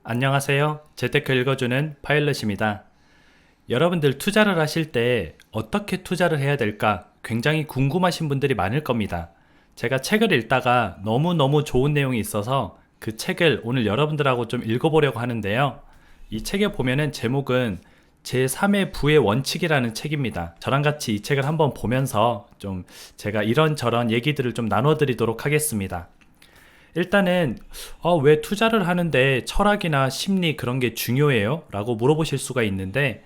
안녕하세요. 재테크 읽어주는 파일럿입니다. 여러분들 투자를 하실 때 어떻게 투자를 해야 될까 굉장히 궁금하신 분들이 많을 겁니다. 제가 책을 읽다가 너무너무 좋은 내용이 있어서 그 책을 오늘 여러분들하고 좀 읽어보려고 하는데요. 이 책에 보면은 제목은 제3의 부의 원칙이라는 책입니다. 저랑 같이 이 책을 한번 보면서 좀 제가 이런저런 얘기들을 좀 나눠드리도록 하겠습니다. 일단은 왜 투자를 하는데 철학이나 심리 그런 게 중요해요? 라고 물어보실 수가 있는데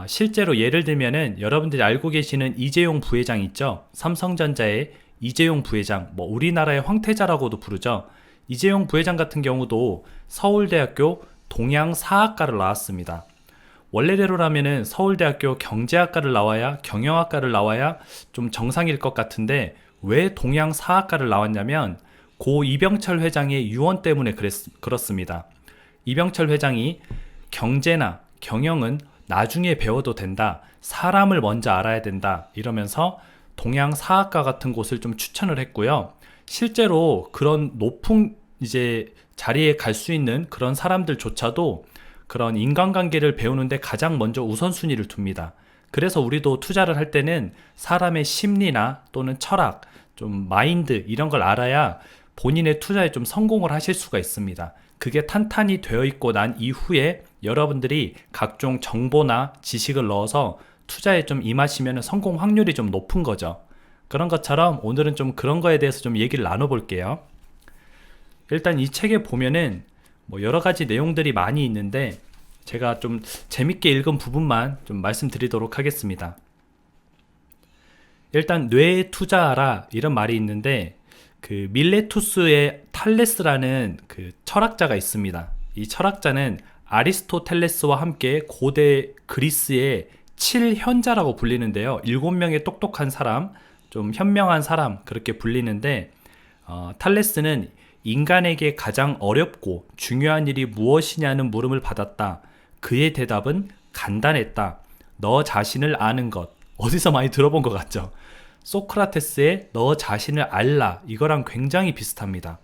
실제로 예를 들면은 여러분들이 알고 계시는 이재용 부회장 있죠? 삼성전자의 이재용 부회장, 뭐 우리나라의 황태자라고도 부르죠. 이재용 부회장 같은 경우도 서울대학교 동양사학과를 나왔습니다. 원래대로라면은 서울대학교 경제학과를 나와야 경영학과를 나와야 좀 정상일 것 같은데 왜 동양사학과를 나왔냐면 고 이병철 회장의 유언 때문에 그렇습니다. 이병철 회장이 경제나 경영은 나중에 배워도 된다. 사람을 먼저 알아야 된다. 이러면서 동양사학과 같은 곳을 좀 추천을 했고요. 실제로 그런 높은 이제 자리에 갈 수 있는 그런 사람들조차도 그런 인간관계를 배우는데 가장 먼저 우선순위를 둡니다. 그래서 우리도 투자를 할 때는 사람의 심리나 또는 철학, 좀 마인드 이런 걸 알아야 본인의 투자에 좀 성공을 하실 수가 있습니다. 그게 탄탄히 되어 있고 난 이후에 여러분들이 각종 정보나 지식을 넣어서 투자에 좀 임하시면 성공 확률이 좀 높은 거죠. 그런 것처럼 오늘은 좀 그런 거에 대해서 좀 얘기를 나눠볼게요. 일단 이 책에 보면은 뭐 여러 가지 내용들이 많이 있는데 제가 좀 재밌게 읽은 부분만 좀 말씀드리도록 하겠습니다. 일단 뇌에 투자하라 이런 말이 있는데 그 밀레투스의 탈레스라는 그 철학자가 있습니다. 이 철학자는 아리스토텔레스와 함께 고대 그리스의 7현자라고 불리는데요. 7명의 똑똑한 사람, 좀 현명한 사람 그렇게 불리는데 탈레스는 인간에게 가장 어렵고 중요한 일이 무엇이냐는 물음을 받았다. 그의 대답은 간단했다. 너 자신을 아는 것. 어디서 많이 들어본 것 같죠? 소크라테스의 너 자신을 알라 이거랑 굉장히 비슷합니다.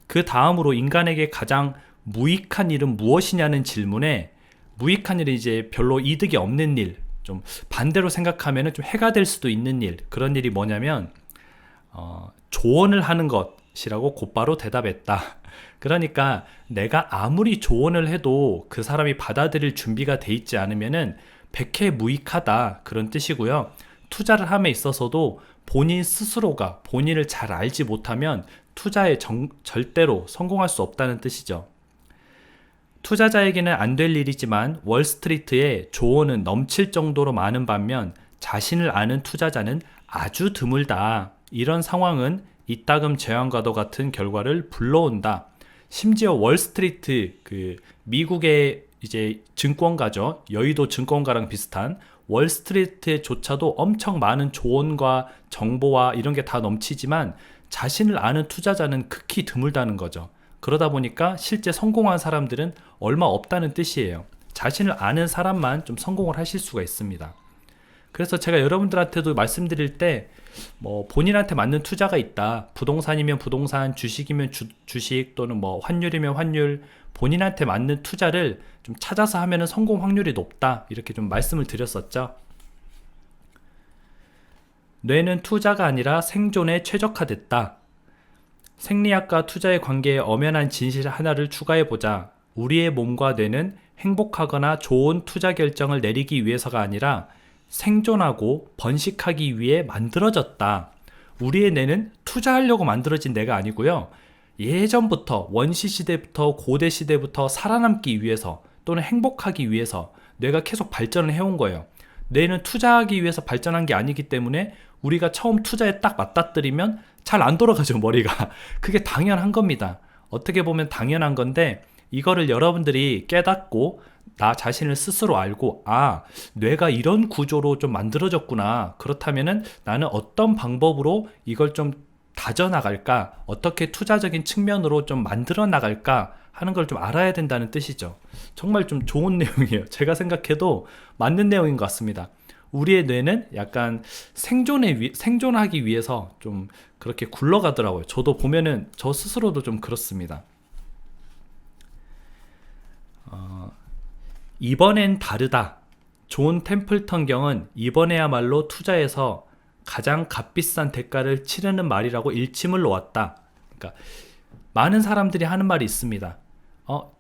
그 다음으로 인간에게 가장 무익한 일은 무엇이냐는 질문에 무익한 일은 이제 별로 이득이 없는 일, 좀 반대로 생각하면 좀 해가 될 수도 있는 일, 그런 일이 뭐냐면 조언을 하는 것이라고 곧바로 대답했다. 그러니까 내가 아무리 조언을 해도 그 사람이 받아들일 준비가 돼 있지 않으면은 백해무익하다 그런 뜻이고요. 투자를 함에 있어서도 본인 스스로가 본인을 잘 알지 못하면 투자에 절대로 성공할 수 없다는 뜻이죠. 투자자에게는 안 될 일이지만 월스트리트에 조언은 넘칠 정도로 많은 반면 자신을 아는 투자자는 아주 드물다. 이런 상황은 이따금 재앙과도 같은 결과를 불러온다. 심지어 월스트리트 그 미국의 이제 증권가죠. 여의도 증권가랑 비슷한 월스트리트에조차도 엄청 많은 조언과 정보와 이런 게 다 넘치지만 자신을 아는 투자자는 극히 드물다는 거죠. 그러다 보니까 실제 성공한 사람들은 얼마 없다는 뜻이에요. 자신을 아는 사람만 좀 성공을 하실 수가 있습니다. 그래서 제가 여러분들한테도 말씀드릴 때 뭐 본인한테 맞는 투자가 있다. 부동산이면 부동산, 주식이면 주식 또는 뭐 환율이면 환율, 본인한테 맞는 투자를 좀 찾아서 하면은 성공 확률이 높다. 이렇게 좀 말씀을 드렸었죠. 뇌는 투자가 아니라 생존에 최적화됐다. 생리학과 투자의 관계에 엄연한 진실 하나를 추가해보자. 우리의 몸과 뇌는 행복하거나 좋은 투자 결정을 내리기 위해서가 아니라 생존하고 번식하기 위해 만들어졌다. 우리의 뇌는 투자하려고 만들어진 뇌가 아니고요. 예전부터 원시시대부터 고대시대부터 살아남기 위해서 또는 행복하기 위해서 뇌가 계속 발전을 해온 거예요. 뇌는 투자하기 위해서 발전한 게 아니기 때문에 우리가 처음 투자에 딱 맞닥뜨리면 잘 안 돌아가죠, 머리가. 그게 당연한 겁니다. 어떻게 보면 당연한 건데 이거를 여러분들이 깨닫고 나 자신을 스스로 알고 뇌가 이런 구조로 좀 만들어졌구나. 그렇다면은 나는 어떤 방법으로 이걸 좀 다져나갈까? 어떻게 투자적인 측면으로 좀 만들어 나갈까? 하는 걸 좀 알아야 된다는 뜻이죠. 정말 좀 좋은 내용이에요. 제가 생각해도 맞는 내용인 것 같습니다. 우리의 뇌는 약간 생존하기 위해서 좀 그렇게 굴러가더라고요. 저도 보면은 저 스스로도 좀 그렇습니다. 이번엔 다르다. 존 템플턴 경은 이번에야말로 투자에서 가장 값비싼 대가를 치르는 말이라고 일침을 놓았다. 그러니까 많은 사람들이 하는 말이 있습니다.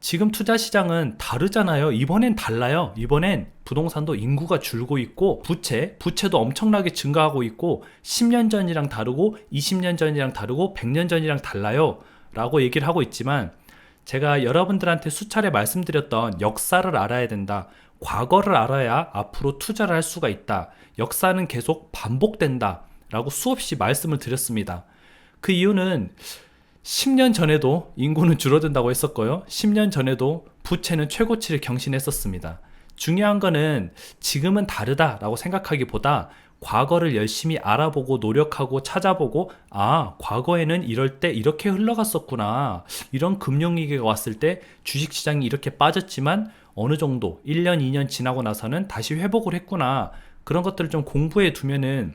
지금 투자 시장은 다르잖아요. 이번엔 달라요. 이번엔 부동산도 인구가 줄고 있고 부채도 엄청나게 증가하고 있고 10년 전이랑 다르고 20년 전이랑 다르고 100년 전이랑 달라요. 라고 얘기를 하고 있지만 제가 여러분들한테 수차례 말씀드렸던 역사를 알아야 된다. 과거를 알아야 앞으로 투자를 할 수가 있다. 역사는 계속 반복된다. 라고 수없이 말씀을 드렸습니다. 그 이유는 10년 전에도 인구는 줄어든다고 했었고요. 10년 전에도 부채는 최고치를 경신했었습니다. 중요한 거는 지금은 다르다라고 생각하기보다 과거를 열심히 알아보고 노력하고 찾아보고 과거에는 이럴 때 이렇게 흘러갔었구나. 이런 금융위기가 왔을 때 주식시장이 이렇게 빠졌지만 어느 정도 1년, 2년 지나고 나서는 다시 회복을 했구나. 그런 것들을 좀 공부해 두면은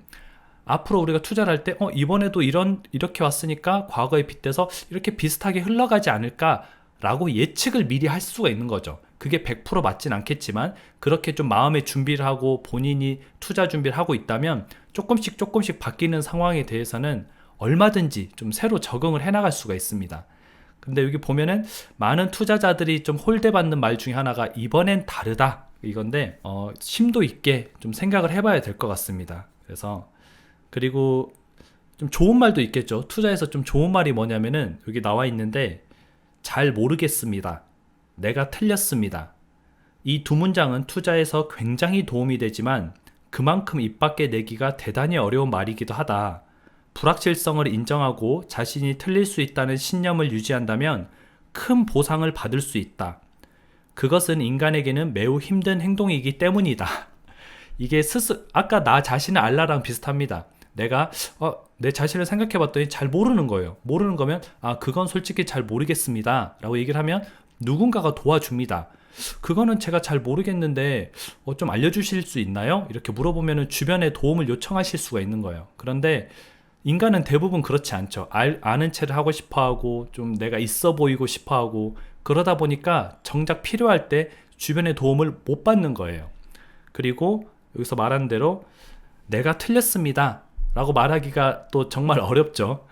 앞으로 우리가 투자를 할 때 이번에도 이렇게 왔으니까 과거에 빗대서 이렇게 비슷하게 흘러가지 않을까라고 예측을 미리 할 수가 있는 거죠. 그게 100% 맞진 않겠지만 그렇게 좀 마음의 준비를 하고 본인이 투자 준비를 하고 있다면 조금씩 바뀌는 상황에 대해서는 얼마든지 좀 새로 적응을 해나갈 수가 있습니다. 근데 여기 보면은 많은 투자자들이 좀 홀대받는 말 중에 하나가 이번엔 다르다 이건데 심도 있게 좀 생각을 해봐야 될 것 같습니다. 그리고 좀 좋은 말도 있겠죠. 투자에서 좀 좋은 말이 뭐냐면은 여기 나와 있는데 잘 모르겠습니다. 내가 틀렸습니다. 이 두 문장은 투자에서 굉장히 도움이 되지만 그만큼 입 밖에 내기가 대단히 어려운 말이기도 하다. 불확실성을 인정하고 자신이 틀릴 수 있다는 신념을 유지한다면 큰 보상을 받을 수 있다. 그것은 인간에게는 매우 힘든 행동이기 때문이다. 이게 아까 나 자신을 알라랑 비슷합니다. 내가 내 자신을 생각해 봤더니 잘 모르는 거예요. 모르는 거면 그건 솔직히 잘 모르겠습니다 라고 얘기를 하면 누군가가 도와줍니다. 그거는 제가 잘 모르겠는데 좀 알려주실 수 있나요? 이렇게 물어보면 주변에 도움을 요청하실 수가 있는 거예요. 그런데 인간은 대부분 그렇지 않죠. 아는 체를 하고 싶어하고 좀 내가 있어 보이고 싶어하고 그러다 보니까 정작 필요할 때 주변의 도움을 못 받는 거예요. 그리고 여기서 말한 대로 내가 틀렸습니다 라고 말하기가 또 정말 어렵죠.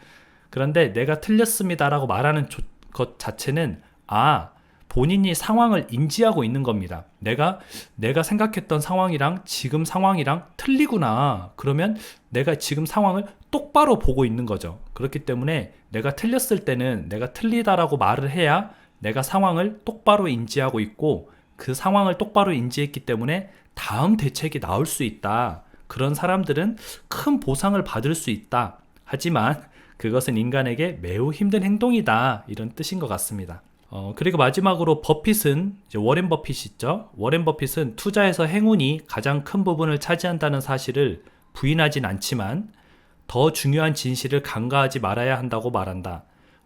그런데 내가 틀렸습니다 라고 말하는 것 자체는 본인이 상황을 인지하고 있는 겁니다. 내가 생각했던 상황이랑 지금 상황이랑 틀리구나. 그러면 내가 지금 상황을 똑바로 보고 있는 거죠. 그렇기 때문에 내가 틀렸을 때는 내가 틀리다라고 말을 해야 내가 상황을 똑바로 인지하고 있고 그 상황을 똑바로 인지했기 때문에 다음 대책이 나올 수 있다. 그런 사람들은 큰 보상을 받을 수 있다. 하지만 그것은 인간에게 매우 힘든 행동이다. 이런 뜻인 것 같습니다. 그리고 마지막으로 버핏은 이제 워렌 버핏 있죠. 워렌 버핏은 투자에서 행운이 가장 큰 부분을 차지한다는 사실을 부인하진 않지만 더 중요한 진실을 간과하지 말아야 한다고 말한다.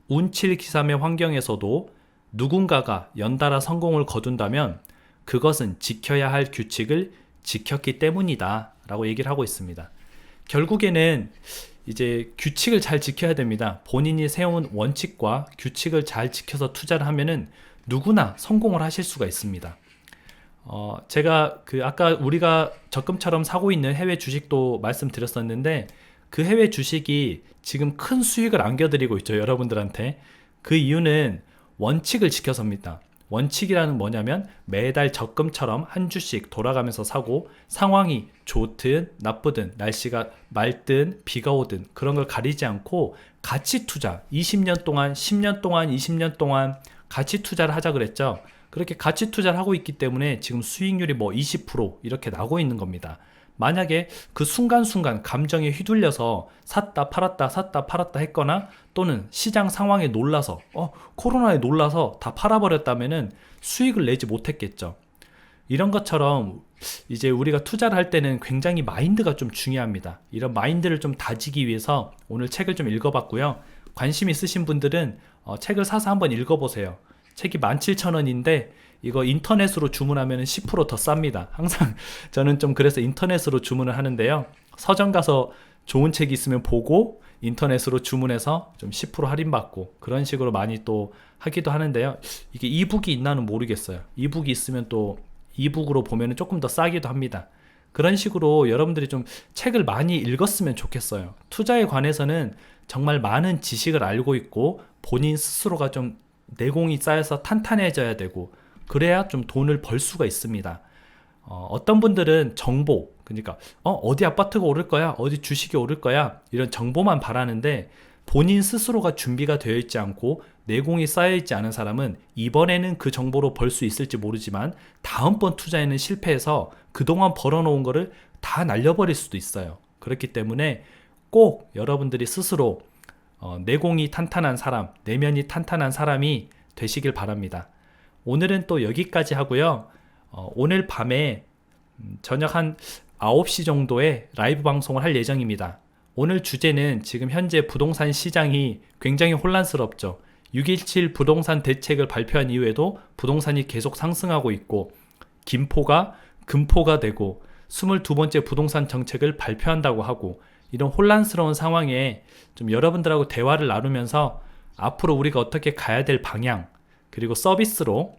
운칠기삼의 환경에서도 누군가가 연달아 성공을 거둔다면 그것은 지켜야 할 규칙을 지켰기 때문이다 라고 얘기를 하고 있습니다. 결국에는 이제 규칙을 잘 지켜야 됩니다. 본인이 세운 원칙과 규칙을 잘 지켜서 투자를 하면은 누구나 성공을 하실 수가 있습니다. 제가 아까 우리가 적금처럼 사고 있는 해외 주식도 말씀드렸었는데 그 해외 주식이 지금 큰 수익을 안겨드리고 있죠. 여러분들한테. 그 이유는 원칙을 지켜서입니다. 원칙이라는 뭐냐면 매달 적금처럼 한 주씩 돌아가면서 사고 상황이 좋든 나쁘든 날씨가 맑든 비가 오든 그런 걸 가리지 않고 가치 투자 20년 동안 10년 동안 20년 동안 가치 투자를 하자 그랬죠. 그렇게 가치 투자를 하고 있기 때문에 지금 수익률이 20% 이렇게 나고 있는 겁니다. 만약에 그 순간순간 감정에 휘둘려서 샀다 팔았다 했거나 또는 시장 상황에 놀라서 코로나에 놀라서 다 팔아버렸다면은 수익을 내지 못했겠죠. 이런 것처럼 이제 우리가 투자를 할 때는 굉장히 마인드가 좀 중요합니다. 이런 마인드를 좀 다지기 위해서 오늘 책을 좀 읽어봤고요. 관심 있으신 분들은 책을 사서 한번 읽어보세요. 책이 17,000원인데 이거 인터넷으로 주문하면 10% 더 쌉니다. 항상 저는 좀 그래서 인터넷으로 주문을 하는데요. 서점 가서 좋은 책이 있으면 보고 인터넷으로 주문해서 좀 10% 할인받고 그런 식으로 많이 또 하기도 하는데요. 이게 이북이 있나는 모르겠어요. 이북이 있으면 또 이북으로 보면 조금 더 싸기도 합니다. 그런 식으로 여러분들이 좀 책을 많이 읽었으면 좋겠어요. 투자에 관해서는 정말 많은 지식을 알고 있고 본인 스스로가 좀 내공이 쌓여서 탄탄해져야 되고 그래야 좀 돈을 벌 수가 있습니다. 어떤 분들은 정보, 그러니까 어디 아파트가 오를 거야, 어디 주식이 오를 거야, 이런 정보만 바라는데 본인 스스로가 준비가 되어 있지 않고 내공이 쌓여 있지 않은 사람은 이번에는 그 정보로 벌 수 있을지 모르지만 다음번 투자에는 실패해서 그동안 벌어놓은 거를 다 날려버릴 수도 있어요. 그렇기 때문에 꼭 여러분들이 스스로 내공이 탄탄한 사람, 내면이 탄탄한 사람이 되시길 바랍니다. 오늘은 또 여기까지 하고요. 오늘 밤에 저녁 한 9시 정도에 라이브 방송을 할 예정입니다. 오늘 주제는 지금 현재 부동산 시장이 굉장히 혼란스럽죠. 6.17 부동산 대책을 발표한 이후에도 부동산이 계속 상승하고 있고 김포가 금포가 되고 22번째 부동산 정책을 발표한다고 하고 이런 혼란스러운 상황에 좀 여러분들하고 대화를 나누면서 앞으로 우리가 어떻게 가야 될 방향 그리고 서비스로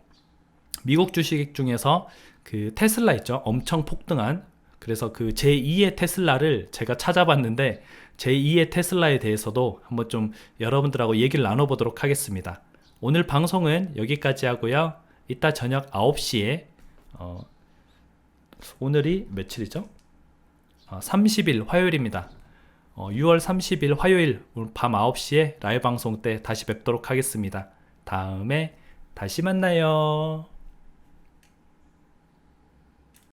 미국 주식 중에서 그 테슬라 있죠. 엄청 폭등한 그래서 그 제2의 테슬라를 제가 찾아봤는데 제2의 테슬라에 대해서도 한번 좀 여러분들하고 얘기를 나눠보도록 하겠습니다. 오늘 방송은 여기까지 하고요. 이따 저녁 9시에 오늘이 며칠이죠? 30일 화요일입니다. 6월 30일 화요일 밤 9시에 라이브 방송 때 다시 뵙도록 하겠습니다. 다음에 다시 만나요.